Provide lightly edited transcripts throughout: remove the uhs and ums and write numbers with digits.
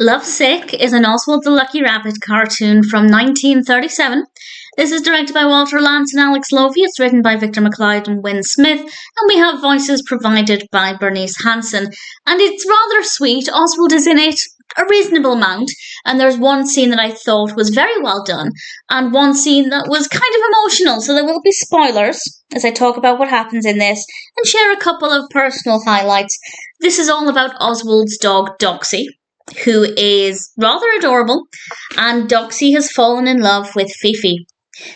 Lovesick is an Oswald the Lucky Rabbit cartoon from 1937. This is directed by Walter Lantz and Alex Lovy. It's written by Victor McLeod and Wynne Smith, and we have voices provided by Bernice Hansen. And it's rather sweet. Oswald is in it a reasonable amount, and there's one scene that I thought was very well done, and one scene that was kind of emotional, so there will be spoilers as I talk about what happens in this, and share a couple of personal highlights. This is all about Oswald's dog, Doxy, who is rather adorable, and Doxy has fallen in love with Fifi.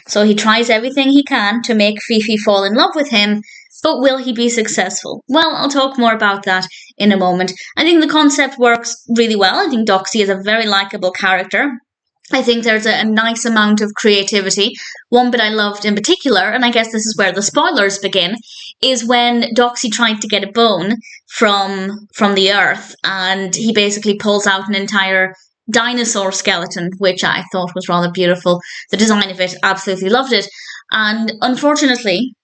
So he tries everything he can to make Fifi fall in love with him, but will he be successful? Well, I'll talk more about that in a moment. I think the concept works really well. I think Doxy is a very likeable character. I think there's a nice amount of creativity. One bit I loved in particular, and I guess this is where the spoilers begin, is when Doxy tried to get a bone from the earth, and he basically pulls out an entire dinosaur skeleton, which I thought was rather beautiful. The design of it, absolutely loved it. And unfortunately,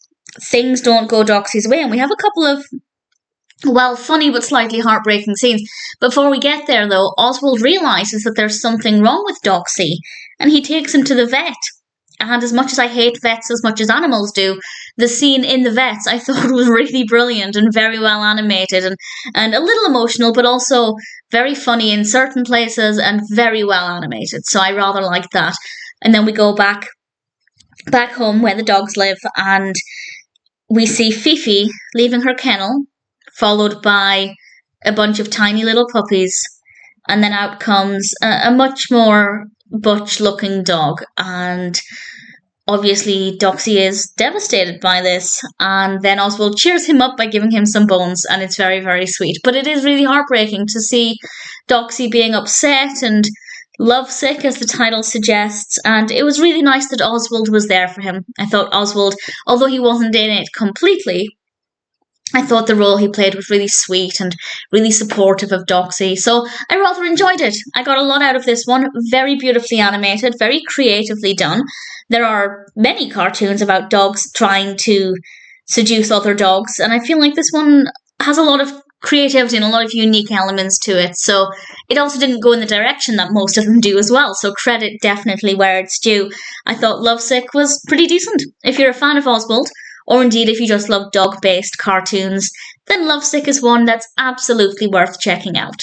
things don't go Doxy's way, and we have a couple of funny but slightly heartbreaking scenes. Before we get there, though, Oswald realises that there's something wrong with Doxy, and he takes him to the vet. And as much as I hate vets as much as animals do, the scene in the vets I thought was really brilliant and very well animated and a little emotional, but also very funny in certain places and very well animated. So I rather like that. And then we go back home where the dogs live, and we see Fifi leaving her kennel, followed by a bunch of tiny little puppies, and then out comes a much more butch-looking dog, and obviously Doxy is devastated by this, and then Oswald cheers him up by giving him some bones, and it's very, very sweet. But it is really heartbreaking to see Doxy being upset and lovesick, as the title suggests, and it was really nice that Oswald was there for him. I thought Oswald, although he wasn't in it completely, I thought the role he played was really sweet and really supportive of Doxy, so I rather enjoyed it. I got a lot out of this one. Very beautifully animated, very creatively done. There are many cartoons about dogs trying to seduce other dogs, and I feel like this one has a lot of creativity and a lot of unique elements to it, so it also didn't go in the direction that most of them do as well, so credit definitely where it's due. I thought Lovesick was pretty decent. If you're a fan of Oswald, or indeed if you just love dog-based cartoons, then Lovesick is one that's absolutely worth checking out.